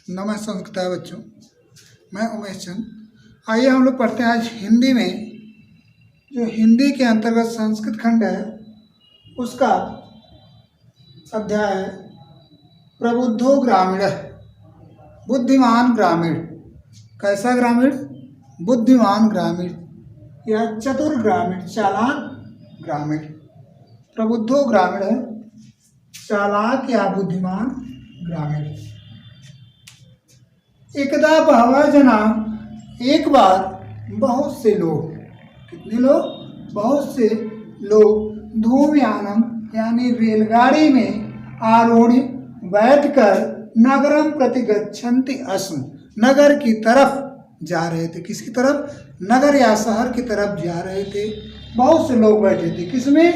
नमः संस्कृत बच्चों, मैं उमेश चंद। आइए हम लोग पढ़ते हैं आज हिंदी में। जो हिंदी के अंतर्गत संस्कृत खंड है उसका अध्याय है प्रबुद्धो ग्रामीण। बुद्धिमान ग्रामीण। कैसा ग्रामीण? बुद्धिमान ग्रामीण या चतुर ग्रामीण, चालाक ग्रामीण। प्रबुद्धो ग्रामीण है चालाक या बुद्धिमान ग्रामीण। एकदा बहवः जना, एक बार बहुत से लोग, कितने लोग? बहुत से लोग धूमयानम यानी रेलगाड़ी में आरूढ़ बैठकर नगरम प्रति गच्छन्ति अस्म, नगर की तरफ जा रहे थे। किसकी तरफ? नगर या शहर की तरफ जा रहे थे। बहुत से लोग बैठे थे। किसमें?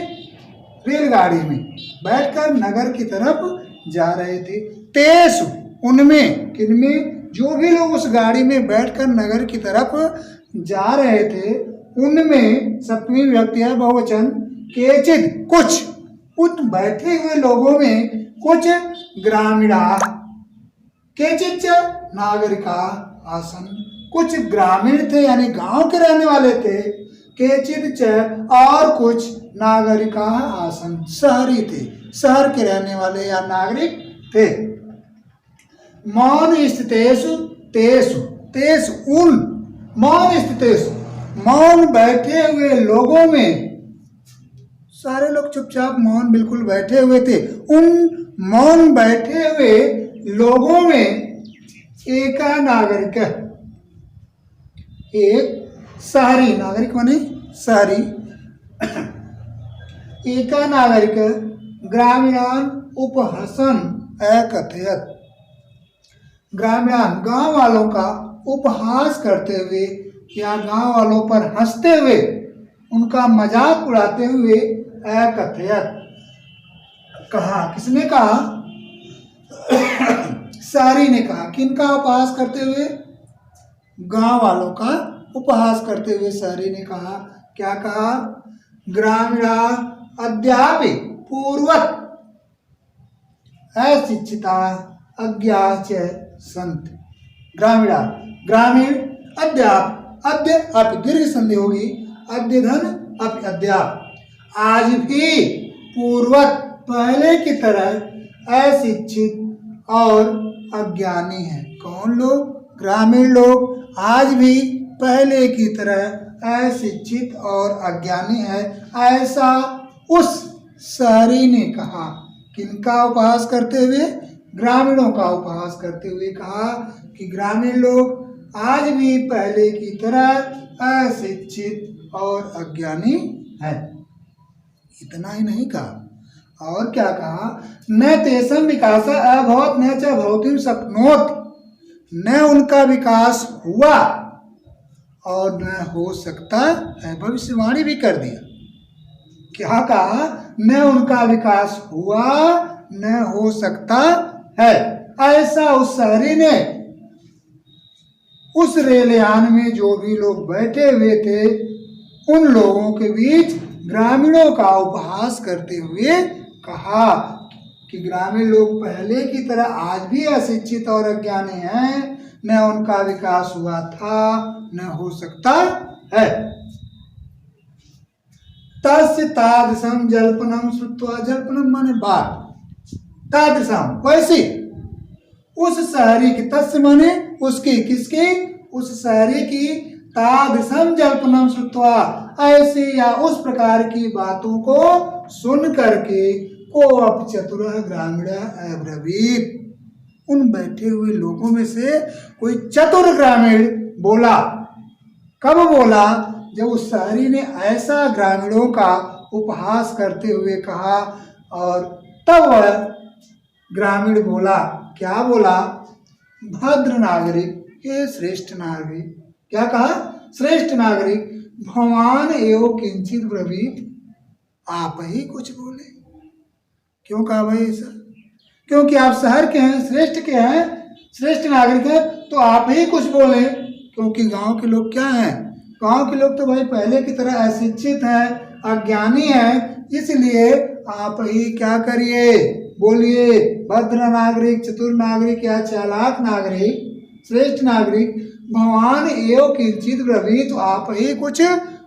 रेलगाड़ी में बैठकर नगर की तरफ जा रहे थे। तेसु, उनमें, किनमें? जो भी लोग उस गाड़ी में बैठकर नगर की तरफ जा रहे थे उनमें सप्तमी विभक्ति है, बहुवचन, केचिद, कुछ, उन बैठे हुए लोगों में कुछ ग्रामीणा, केचिद नागरिका आसन, कुछ ग्रामीण थे यानी गांव के रहने वाले थे। केचिद च, और कुछ नागरिका आसन, शहरी थे, शहर के रहने वाले या नागरिक थे। मौन स्थितेषु तेषु, तेषु उन, मौन स्थितेषु, मौन बैठे हुए लोगों में, सारे लोग चुपचाप मौन बिल्कुल बैठे हुए थे। उन मौन बैठे हुए लोगों में एका नागरिक, एक शहरी, नागरिक माने शहरी, एका नागरिक ग्रामीणान उपहसन अकथयत, ग्रामीणान गांव वालों का उपहास करते हुए या गांव वालों पर हंसते हुए, उनका मजाक उड़ाते हुए अकथयत, कहा। किसने कहा? सारी ने कहा। किनका उपहास करते हुए? गांव वालों का उपहास करते हुए सारी ने कहा। क्या कहा? ग्रामीणा अद्यापि पूर्वत अशिक्षिता अज्ञा च संत। ग्रामीणा, ग्रामीण, अद्याप, अद्य अपि दीर्घ संधि होगी, अद्य धन अपि अद्याप, आज भी पूर्वत पहले की तरह अशिक्षित और अज्ञानी है। कौन लोग? ग्रामीण लोग आज भी पहले की तरह अशिक्षित और अज्ञानी है, ऐसा उस शहरी ने कहा। किनका उपहास करते हुए? ग्रामीणों का उपहास करते हुए कहा कि ग्रामीण लोग आज भी पहले की तरह अशिक्षित और अज्ञानी है। इतना ही नहीं कहा, और क्या कहा? न तेषां विकास अभवत् न च भवितुं शक्नोति, न उनका विकास हुआ और न हो सकता है। भविष्यवाणी भी कर दिया। क्या कहा? न उनका विकास हुआ न हो सकता है, ऐसा उस शहरी ने उस रेलयान में जो भी लोग बैठे हुए थे उन लोगों के बीच ग्रामीणों का उपहास करते हुए कहा कि ग्रामीण लोग पहले की तरह आज भी अशिक्षित और अज्ञानी हैं, न उनका विकास हुआ था न हो सकता है। तस्य तादृशं जल्पनम श्रुत्वा, जल्पनम माने बात, तादृशम वैसी, उस शहरी की, तस्य माने उसकी, किसकी? उस शहरी की, तादृशम जल्पनम श्रुत्वा, ऐसी या उस प्रकार की बातों को सुन करके को अप चतुरः ग्रामीणः अब्रवीत, उन बैठे हुए लोगों में से कोई चतुर ग्रामीण बोला। कब बोला? जब उस शहरी ने ऐसा ग्रामीणों का उपहास करते हुए कहा, और तब वह ग्रामीण बोला। क्या बोला? भद्र नागरिक, हे श्रेष्ठ नागरिक। क्या कहा? श्रेष्ठ नागरिक, भवान एवं किंचित ब्रवीत, आप ही कुछ बोले। क्यों कहा भाई ऐसा? क्योंकि आप शहर के हैं, श्रेष्ठ के हैं, श्रेष्ठ नागरिक हैं, तो आप ही कुछ बोले। क्योंकि गांव के लोग क्या हैं? गांव के लोग तो भाई पहले की तरह अशिक्षित हैं, अज्ञानी हैं, इसलिए आप ही क्या करिए? बोलिए। भद्र नागरिक, चतुर नागरिक या चालाक नागरिक, श्रेष्ठ नागरिक, भगवान एवं किंचित ब्रवीत, तो आप ही कुछ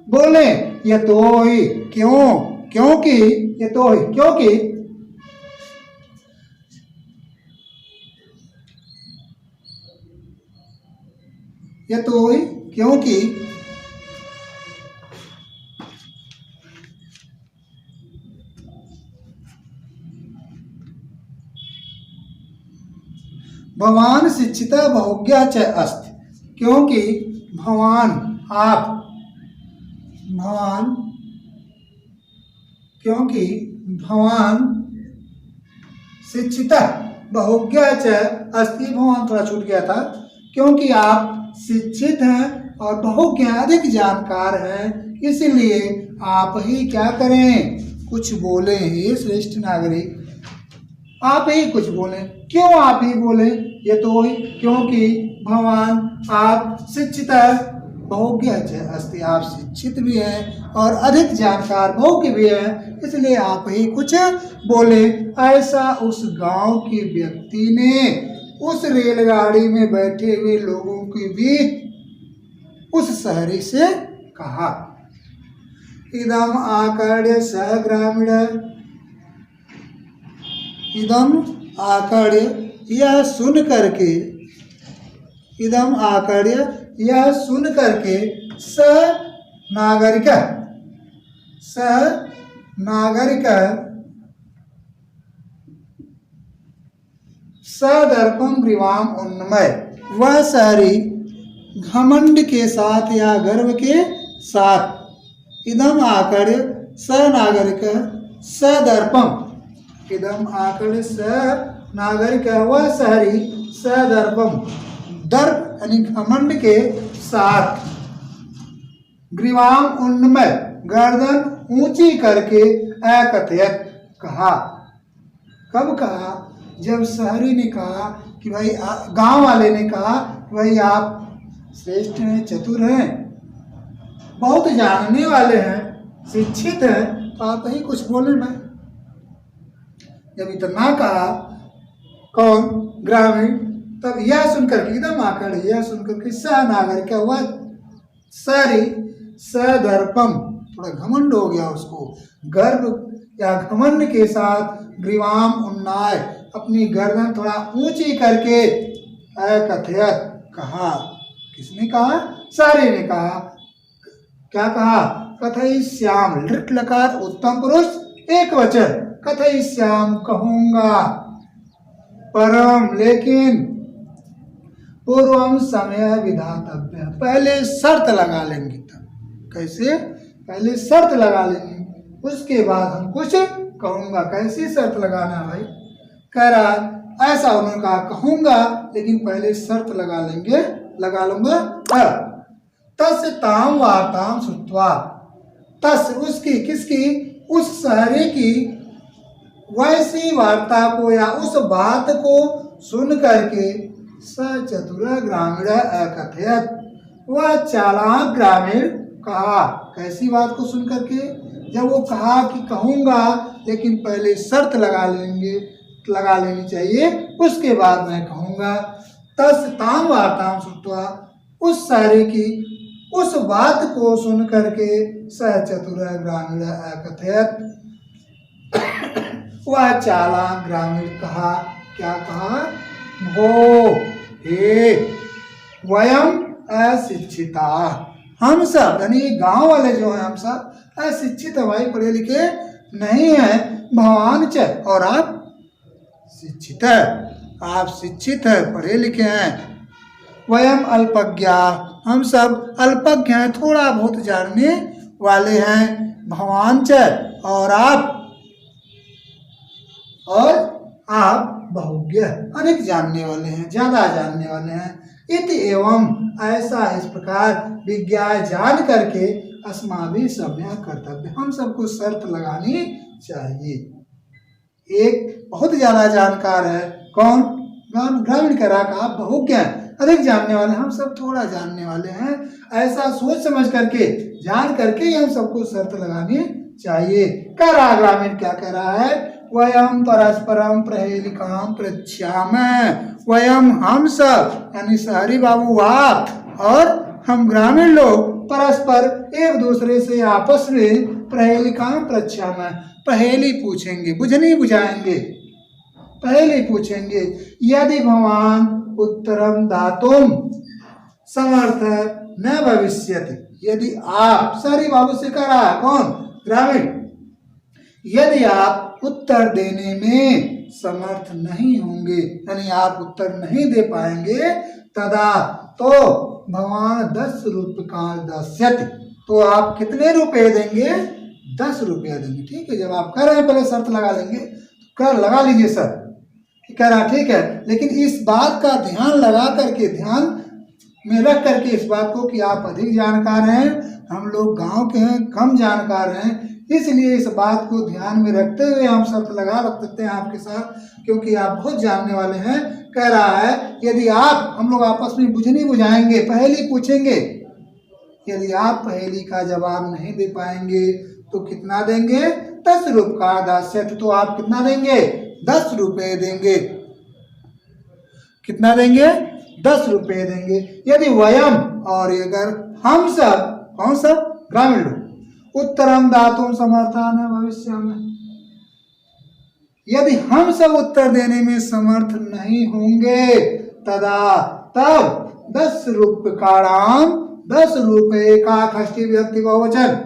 बोले। यतोहि, क्यों, क्योंकि, यतोहि, क्योंकि, यतोहि, क्योंकि, भगवान शिक्षिता बहुज्ञा च अस्ति, क्योंकि भगवान, आप, भगवान, क्योंकि भगवान शिक्षिता बहुज्ञा च अस्ति, भगवान थोड़ा छूट गया था, क्योंकि आप शिक्षित हैं और बहुज्ञ अधिक जानकार हैं, इसलिए आप ही क्या करें, कुछ बोले। हे श्रेष्ठ नागरिक, आप ही कुछ बोले। क्यों आप ही बोले? ये तो ही, क्योंकि भगवान आप शिक्षित बहुज्ञ अस्ति, आप शिक्षित भी हैं और अधिक जानकार बहुज्ञ भी हैं, इसलिए आप ही कुछ बोले। ऐसा उस गांव के व्यक्ति ने उस रेलगाड़ी में बैठे हुए लोगों के बीच उस शहरी से कहा। इदम आकर्ण्य सह ग्रामीण, इदम आकर्ण्य, यह सुन करके, इदम आकर्ण्य, यह सुन करके, स नागरिक, स नागरिक, सदर्पम ग्रीवाम उन्नमय, वह शहरी घमंड के साथ या गर्व के साथ, इदम आकर्ण्य स नागरिक सदर्पम, इदम आकर्ण्य स नागरिक, वह शहरी सदर्पम, दर्प यानी घमंड के साथ, ग्रीवाम उन्नमय, गर्दन ऊंची करके, अकथयत, कहा। कब कहा? जब शहरी ने कहा कि भाई, गांव वाले ने कहा भाई आप श्रेष्ठ हैं, चतुर हैं, बहुत जानने वाले हैं, शिक्षित हैं, तो आप ही कुछ बोले। मैं जब इतना कहा कौन? ग्रामीण, तब यह सुनकर के, एकदम आकर यह सुनकर के, स नागरिक, वह शहरी सदर्पम, थोड़ा घमंड हो गया उसको, गर्व या घमंड के साथ, ग्रीवाम उन्नाय, अपनी गर्दन थोड़ा ऊंची करके, अकथयत, कहा। किसने कहा? सारे ने कहा। क्या कहा? कथयिष्याम, लृट लकार उत्तम पुरुष एक वचन, कथयिष्याम, कहूंगा, परम, लेकिन, पूर्वम समय विधातव्य, पहले शर्त लगा लेंगे। तब कैसे? पहले शर्त लगा लेंगे, उसके बाद हम कुछ कहूंगा। कैसी शर्त लगाना है भाई? कह रहा ऐसा उन्होंने कहा, कहूंगा लेकिन पहले शर्त लगा लेंगे, लगा लूंगा। तस् ताम वार्ताम श्रुत्वा, तस् उसकी, किसकी? उस शहरी की, वैसी वार्ता को या उस बात को सुन करके, स चतुर ग्रामीण अकथयत, वह चालाक ग्रामीण कहा। कैसी बात को सुन करके? जब वो कहा कि कहूंगा लेकिन पहले शर्त लगा लेंगे, लगा लेनी चाहिए, उसके बाद मैं कहूंगा। तस् ताम वार्ताम श्रुत्वा, उस सारे की उस बात को सुन करके, स चतुर ग्रामीण अकथयत, वह चालाक ग्रामीण कहा। क्या कहा? भो, हे, वयम अशिक्षिता, हम सब, यानी गांव वाले जो हैं, हम सब अशिक्षित है भाई, पढ़े लिखे नहीं है। भगवान च, और आप शिक्षित है, आप शिक्षित है, पढ़े लिखे हैं। वयम अल्पज्ञा, हम सब अल्पज्ञ हैं, थोड़ा बहुत जानने वाले हैं। भगवान च, और आप बहुज्ञ, अनेक जानने वाले हैं, ज्यादा जानने वाले हैं। इति एवं, ऐसा, इस प्रकार, विज्ञा, जान करके, अस्माभि सभ्य कर्तव्य, हम सबको शर्त लगानी चाहिए। एक बहुत ज्यादा जानकार है, कौन? ग्रामीण कह रहा, आप बहुज्ञ, अधिक जानने वाले, हम सब थोड़ा जानने वाले हैं। ऐसा सोच समझ करके, जान करके ही हम सबको शर्त लगानी चाहिए। कह रहा ग्रामीण, क्या कह रहा है? वयम परस्परम प्रहेलिकाम पृच्छामः। वयम हम सब यानी शहरी बाबू आप और हम ग्रामीण लोग परस्पर एक दूसरे से आपस में प्रहेलिकाम पृच्छामः पहेली पूछेंगे, बुझनी बुझाएंगे, पहेली पूछेंगे। यदि भवान उत्तरम दातुम समर्थ न भविष्यति, यदि आप शहरी बाबू से कह रहा है कौन, ग्रामीण, यदि आप उत्तर देने में समर्थ नहीं होंगे यानी आप उत्तर नहीं दे पाएंगे, तदा तो भगवान 10 रूप्यकाणि दास्यति, तो आप कितने रुपए देंगे, 10 रुपया देंगे। ठीक है, जब आप कह रहे हैं पहले शर्त लगा लेंगे, तो कर लगा लीजिए सर, कह रहा ठीक है, लेकिन इस बात का ध्यान लगा करके, ध्यान में रख करके इस बात को कि आप अधिक जानकार हैं, हम लोग गांव के हैं, कम जानकार हैं, इसलिए इस बात को ध्यान में रखते हुए हम शर्त लगा सकते हैं आपके साथ, क्योंकि आप बहुत जानने वाले हैं। कह रहा है यदि आप, हम लोग आपस में बुझनी बुझाएंगे, पहेली पूछेंगे, यदि आप पहेली का जवाब नहीं दे पाएंगे तो कितना देंगे, 10 रूप्यकाणि दास्यति, तो आप कितना देंगे, 10 रुपये देंगे। कितना देंगे, 10 रुपये देंगे। यदि वयम, और अगर हम सब, कौन सब, ग्रामीण लोग, उत्तरम दातुम समर्थान भविष्य में, यदि हम सब उत्तर देने में समर्थ नहीं होंगे, तदा तब 10 रूप्यकाणाम, 10 रुपये का षष्ठी विभक्ति बहुवचन,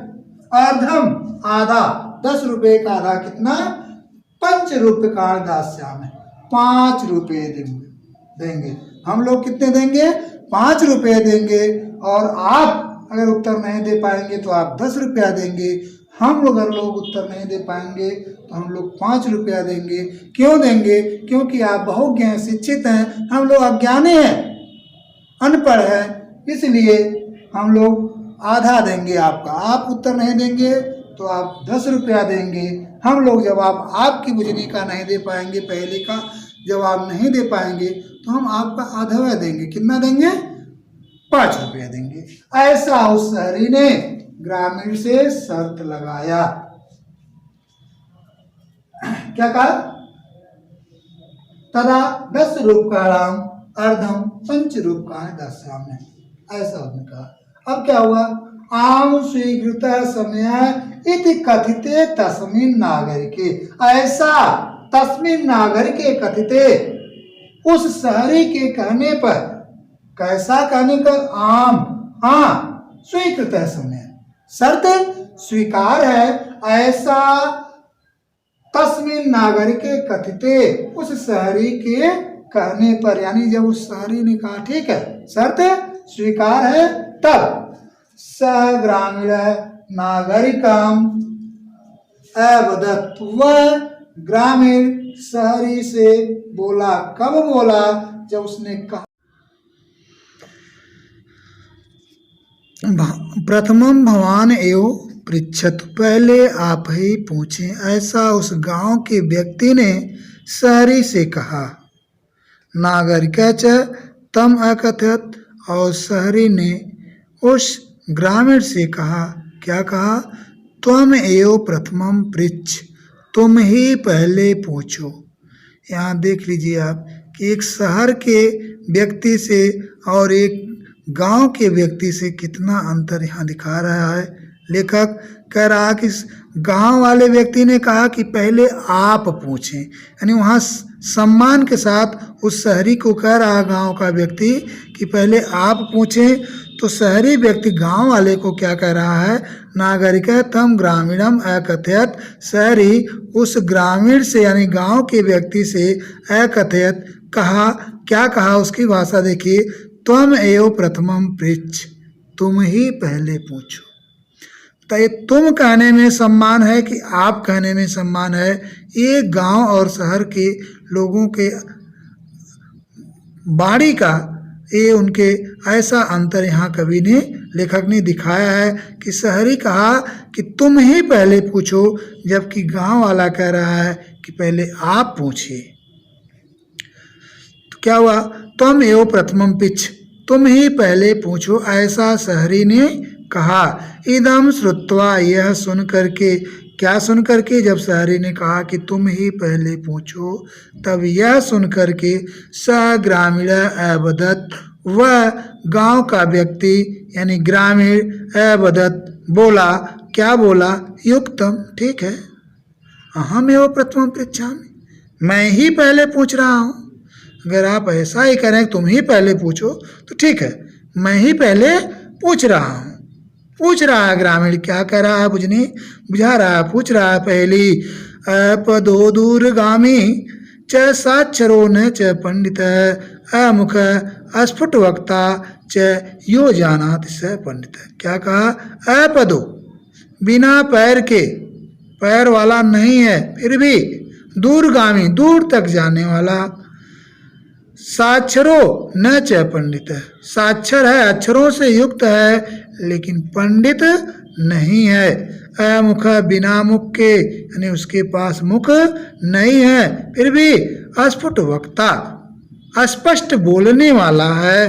अर्धम आधा, 10 रुपये का आधा कितना, 5 रूप्यकाणि दास्यामि, 5 रुपये देंगे। हम लोग कितने देंगे, 5 रुपये देंगे, और आप अगर उत्तर नहीं दे पाएंगे तो आप 10 रुपया देंगे। हम अगर लोग उत्तर नहीं दे पाएंगे तो हम लोग 5 रुपया देंगे। क्यों देंगे, क्योंकि आप बहुज्ञ शिक्षित हैं, हम लोग अज्ञानी हैं, अनपढ़ हैं, इसलिए हम लोग आधा देंगे आपका। आप उत्तर नहीं देंगे तो आप 10 रुपया देंगे। हम लोग जवाब आपकी बुझनी का नहीं दे पाएंगे, पहले का जवाब नहीं दे पाएंगे, तो हम आपका आधा देंगे। कितना देंगे, 5 रुपया देंगे। ऐसा उस शहरी ने ग्रामीण से शर्त लगाया। क्या कहा, तदा 10 रूप्यकाणाम अर्धम 5 रूप्यकाणि दास्यामि, ऐसा उसने कहा। अब क्या हुआ, आम स्वीकृत समय इति कथिते तस्मिन् नागरिके, ऐसा तस्मिन् नागरिके कथिते, उस शहरी के कहने पर, कैसा कहने पर, आम, हाँ, स्वीकृत है समय, शर्त स्वीकार है, ऐसा तस्मिन् नागरिके कथिते, उस शहरी के कहने पर, यानी जब उस शहरी ने कहा ठीक है शर्त स्वीकार है, तब स ग्रामीण नागरिकम अवदत्, वह ग्रामीण शहरी से बोला। कब बोला, जब उसने कहा, प्रथमम भवान एव पृच्छत, पहले आप ही पूछें, ऐसा उस गांव के व्यक्ति ने शहरी से कहा। नागरिक च तम अकथयत, और शहरी ने उस ग्रामीण से कहा, क्या कहा, त्वम एव प्रथमम पृच्छ, तुम ही पहले पूछो। यहाँ देख लीजिए आप कि एक शहर के व्यक्ति से और एक गांव के व्यक्ति से कितना अंतर यहाँ दिखा रहा है। लेखक कह रहा कि गांव वाले व्यक्ति ने कहा कि पहले आप पूछें, यानी वहाँ सम्मान के साथ उस शहरी को कह रहा गांव का व्यक्ति कि पहले आप पूछें। तो शहरी व्यक्ति गांव वाले को क्या कह रहा है, नागरिक तम ग्रामीणम अकथयत, शहरी उस ग्रामीण से यानी गांव के व्यक्ति से अकथयत कहा, क्या कहा, उसकी भाषा देखिए, त्वम एव प्रथमम पृच्छ, तुम ही पहले पूछो। तो ये तुम कहने में सम्मान है कि आप कहने में सम्मान है, ये गांव और शहर के लोगों के बाड़ी का ये उनके ऐसा अंतर यहाँ कवि ने, लेखक ने दिखाया है कि शहरी कहा कि तुम ही पहले पूछो, जबकि गांव वाला कह रहा है कि पहले आप पूछिए। तो क्या हुआ, तुम एव प्रथमम पृच्छ, तुम ही पहले पूछो, ऐसा शहरी ने कहा। इदम श्रुत्वा, यह सुन करके क्या सुन करके? जब शहरी ने कहा कि तुम ही पहले पूछो, तब यह सुन करके स ग्रामीण अवदत, वह गांव का व्यक्ति यानी ग्रामीण अवदत बोला, क्या बोला? युक्तम, ठीक है। अहम एवं प्रथम पृच्छामि, मैं ही पहले पूछ रहा हूँ। अगर आप ऐसा ही करें तुम ही पहले पूछो तो ठीक है, मैं ही पहले पूछ रहा हूँ। पूछ रहा है ग्रामीण, क्या कह रहा है? बुझा रहा है, पूछ रहा है पहली। अपदो दूरगामी च साक्षरो न च पंडित अमुख अस्फुट वक्ता च यो जानाति स पंडित। क्या कहा? अपदो, बिना पैर के, पैर वाला नहीं है फिर भी, दूरगामी, दूर तक जाने वाला, साक्षरो न च पंडित, साक्षर है, अक्षरों से युक्त है लेकिन पंडित नहीं है। अमुख, बिना मुख के, यानी उसके पास मुख नहीं है फिर भी अस्फुट वक्ता, स्पष्ट बोलने वाला है।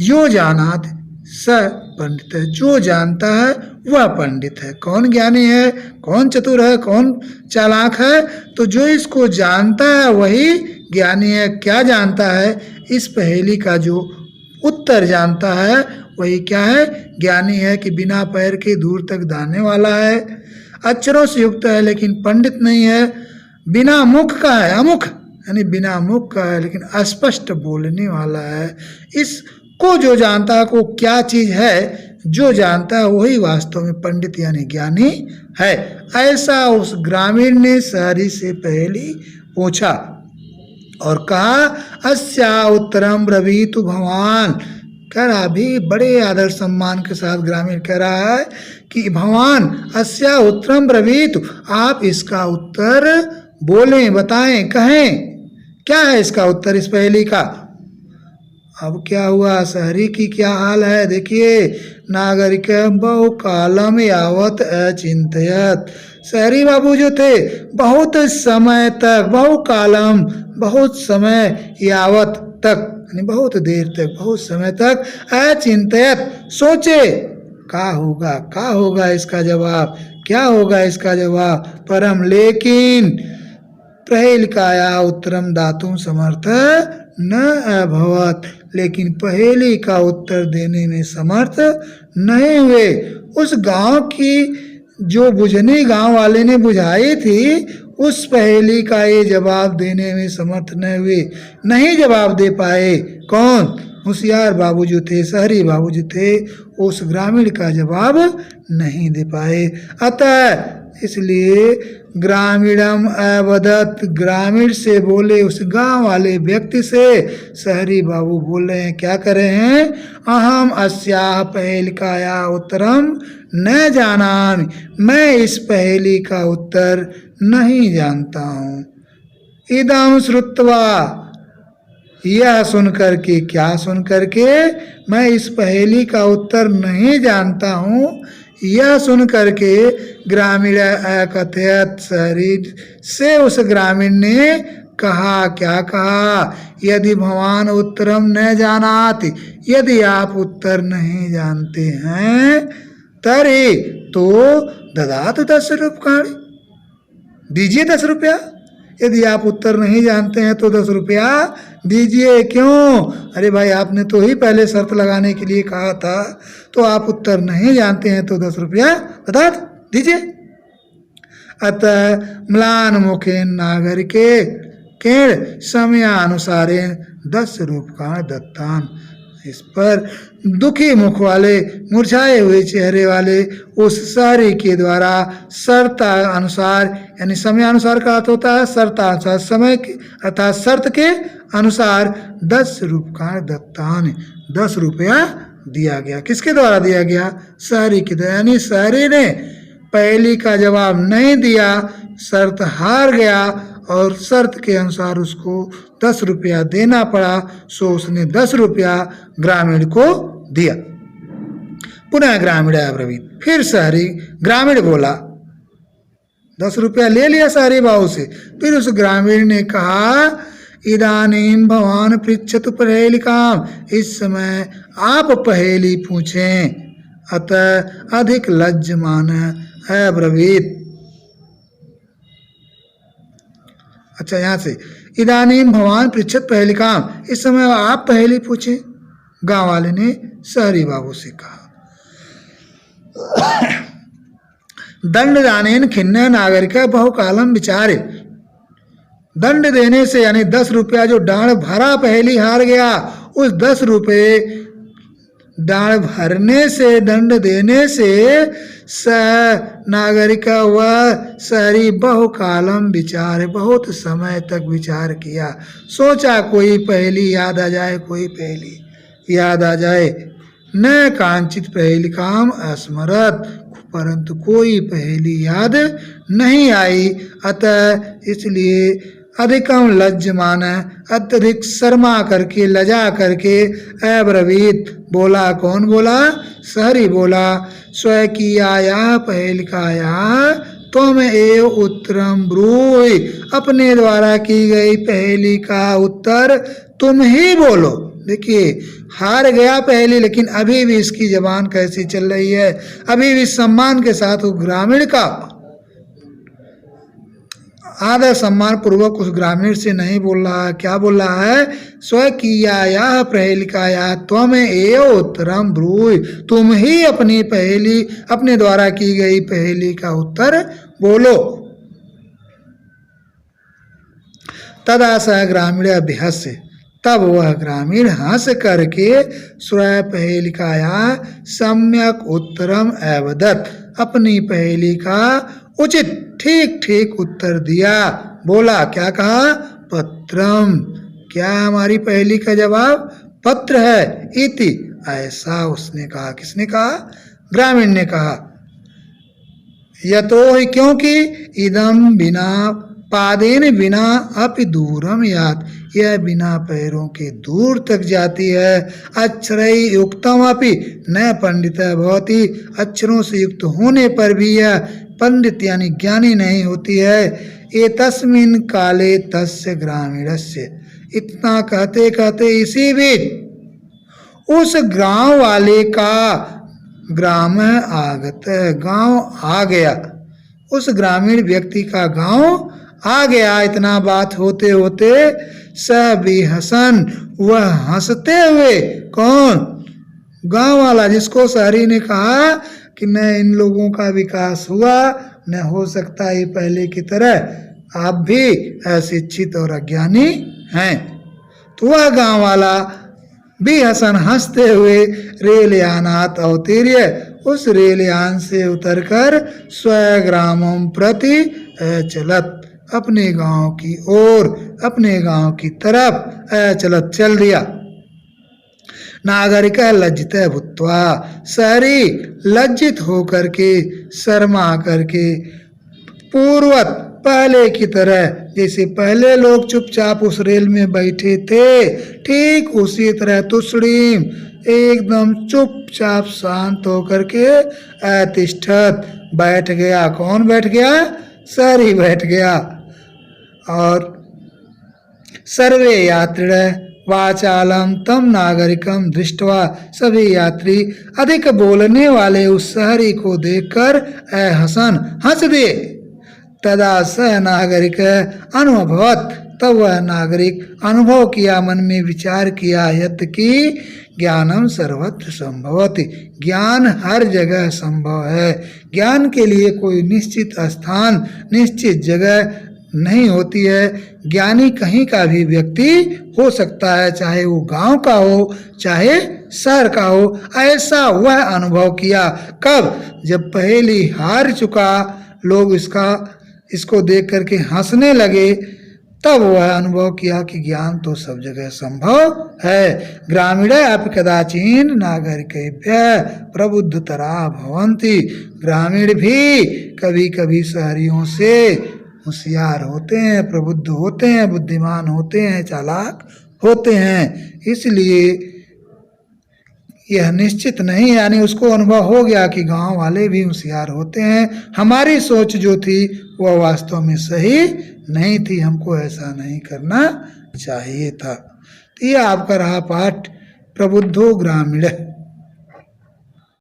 यो जानात स पंडित है, जो जानता है वह पंडित है। कौन ज्ञानी है, कौन चतुर है, कौन चालाक है? तो जो इसको जानता है वही ज्ञानी है। क्या जानता है? इस पहेली का जो उत्तर जानता है वही क्या है? ज्ञानी है कि बिना पैर के दूर तक दाने वाला है, अक्षरों से युक्त है लेकिन पंडित नहीं है, बिना मुख का है, अमुख यानी बिना मुख का है लेकिन अस्पष्ट बोलने वाला है। इसको जो जानता है को क्या चीज है, जो जानता है वही वास्तव में पंडित यानी ज्ञानी है। ऐसा उस ग्रामीण ने शहरी से पहेली पूछा और कहा, अस्या उत्तरम ब्रवीतु भवान। कह रहा, भी बड़े आदर सम्मान के साथ ग्रामीण कह रहा है कि भगवान अस्या उत्तरम ब्रवीतु, आप इसका उत्तर बोलें, बताएं, कहें। क्या है इसका उत्तर इस पहेली का? अब क्या हुआ, शहरी की क्या हाल है देखिए। नागरिक बहु कालम यावत अचिंतयत, शहरी बाबू जो थे बहुत समय तक, बहु कालम बहुत समय, यावत तक यानी बहुत देर तक, बहुत समय तक, अचिंतयत सोचे, क्या होगा इसका जवाब, क्या होगा इसका जवाब। परम लेकिन पहेलिकाया उत्तरम दातुम समर्थ न अभवत, लेकिन पहेली का उत्तर देने में समर्थ नहीं हुए। उस गांव की जो बुझनी गांव वाले ने बुझाई थी, उस पहेली का ये जवाब देने में समर्थ नहीं हुए, नहीं जवाब दे पाए। कौन? होशियार बाबू जो थे, शहरी बाबू जो थे, उस ग्रामीण का जवाब नहीं दे पाए। अतः इसलिए ग्रामीणम अवदत, ग्रामीण से बोले, उस गांव वाले व्यक्ति से शहरी बाबू बोल रहे हैं, क्या कर रहे हैं? अहम अस्याह पहेलिकाया उत्तरम न जानामि, मैं इस पहेली का उत्तर नहीं जानता हूँ। इदम श्रुत्वा, यह सुन करके, क्या सुन करके? मैं इस पहेली का उत्तर नहीं जानता हूँ। यह सुन करके ग्रामीण अकथयत, शहरी से उस ग्रामीण ने कहा, क्या कहा? यदि भगवान उत्तरम न जानाति, यदि आप उत्तर नहीं जानते हैं, तरे तो ददातु 10 रूपकाणि, दीजिए 10 रुपया। यदि आप उत्तर नहीं जानते हैं तो 10 रुपया दीजिए। क्यों? अरे भाई, आपने तो ही पहले शर्त लगाने के लिए कहा था, तो आप उत्तर नहीं जानते हैं तो 10 रुपया बता दीजिए। अतः म्लान मुखे नागरिके केण समयानुसारे 10 रूपकाणि दत्तान। इस पर दुखी मुख वाले, मुरझाए हुए चेहरे वाले उस शहरी के द्वारा शर्त अनुसार, यानी समय अनुसार का अर्थ होता है शर्तानुसार, समय अर्थात शर्त के अनुसार 10 रूपकाणि दत्तान, 10 रुपया दिया गया। किसके द्वारा दिया गया? शहरी के द्वारा। यानी शहरी ने पहेली का जवाब नहीं दिया, शर्त हार गया और शर्त के अनुसार उसको 10 रुपया देना पड़ा, सो उसने 10 रुपया ग्रामीण को दिया। पुनः ग्रामीण अब्रवीत, फिर शहरी, ग्रामीण बोला, 10 रुपया ले लिया शहरी बाबू से। फिर उस ग्रामीण ने कहा, इदानीम भवान पृच्छतु पहेलिकाम, इस समय आप पहेली पूछें। अतः अधिक लज्जमान अब्रवीत। अच्छा, यहाँ से इदानीम भवान पृच्छत पहेलिकाम, इस समय आप पहेली पूछे। गांव वाले ने शहरी बाबू से कहा। दंड दानेन खिन्न नागरिक बहुकालम विचारे, दंड देने से यानी 10 रुपया जो डांड भरा पहेली हार गया, उस 10 रुपये डांड भरने से, दंड देने से स नागरिक व शहरी बहुकालम विचार, बहुत समय तक विचार किया, सोचा कोई पहेली याद आ जाए, कोई पहेली याद आ जाए। न कांचित पहेलिकाम अस्मरत, परंतु कोई पहेली याद नहीं आई। अतः इसलिए अधिकम लज्जमान, अत्यधिक शर्मा करके, लजा करके, अब्रवीत बोला। कौन बोला? शहरी बोला। स्व कियाया पहेलिकाया तुम एव उत्तरम ब्रूहि, अपने द्वारा की गई पहेली का उत्तर तुम ही बोलो। देखिए, हार गया पहेली, लेकिन अभी भी इसकी जबान कैसी चल रही है, अभी भी सम्मान के साथ उस ग्रामीण का आदर सम्मान पूर्वक उस ग्रामीण से नहीं बोल रहा है। क्या बोल रहा है? स्व कियाया पहेलिकाया त्वम एव उत्तरम ब्रूहि, तुम ही अपनी पहेली, अपने द्वारा की गई पहेली का उत्तर बोलो। तदा स ग्रामीण अभ्यस्य, तब वह ग्रामीण हंस करके स्व पहेलिकाया सम्यक उत्तरम अवदत्, अपनी पहेली का उचित ठीक ठीक उत्तर दिया। बोला, क्या कहा? पत्रम, क्या हमारी पहेली का जवाब पत्र है। इति, ऐसा उसने कहा। किसने कहा? ग्रामीण ने कहा। यतो ही, क्योंकि इदम बिना पादेन बिना अपि दूरम यात, यह बिना पैरों के दूर तक जाती है। अक्षरई युक्तम अपि न पंडित भवति, अक्षरों से युक्त होने पर भी यह पंडित यानी ज्ञानी नहीं होती है। एतस्मिन् काले तस्य ग्रामीणस्य, इतना कहते कहते इसी बीच उस गांव वाले का ग्राम आगत, गांव आ गया। उस ग्रामीण व्यक्ति का गांव आ गया। इतना बात होते होते सभी हसन, वह हंसते हुए, कौन? गांव वाला, जिसको शहरी ने कहा कि न इन लोगों का विकास हुआ, न हो सकता ये पहले की तरह आप भी अशिक्षित और अज्ञानी हैं। तो वह गांव वाला भी हसन, हंसते हुए रेल यानात अवतीर्य, उस रेल यान से उतरकर स्वग्रामम प्रति चलत, अपने गांव की ओर, अपने गांव की तरफ चलत चल दिया। नागरिक लज्जित भूत्वा, शहरी लज्जित होकर के, शर्मा करके, पूर्वत पहले की तरह, जैसे पहले लोग चुपचाप उस रेल में बैठे थे, ठीक उसी तरह तुषड़ीम, एकदम चुपचाप शांत होकर के अतिष्ठत, बैठ गया। कौन बैठ गया? शहरी बैठ गया। और सर्वे यात्रिण वाचालम तम नागरिकम दृष्टवा, सभी यात्री अधिक बोलने वाले उस शहरी को देखकर हसन, हंस दिए। तदा स नागरिक अनुभवत, तब वह नागरिक अनुभव किया, मन में विचार किया, यत् कि ज्ञानम सर्वत्र संभवति, ज्ञान हर जगह संभव है। ज्ञान के लिए कोई निश्चित स्थान, निश्चित जगह नहीं होती है। ज्ञानी कहीं का भी व्यक्ति हो सकता है, चाहे वो गांव का हो, चाहे शहर का हो। ऐसा वह अनुभव किया। कब? जब पहेली हार चुका, लोग इसको देख करके हंसने लगे, तब वह अनुभव किया कि ज्ञान तो सब जगह संभव है। ग्रामीण अपि कदाचिन नागरिकेभ्य प्रबुद्धतरा भवन्ति, ग्रामीण भी कभी कभी शहरियों से होशियार होते हैं, प्रबुद्ध होते हैं, बुद्धिमान होते हैं, चालाक होते हैं। इसलिए यह निश्चित नहीं, यानी उसको अनुभव हो गया कि गांव वाले भी होशियार होते हैं। हमारी सोच जो थी वह वास्तव में सही नहीं थी, हमको ऐसा नहीं करना चाहिए था। तो यह आपका रहा पाठ प्रबुद्धो ग्रामीण।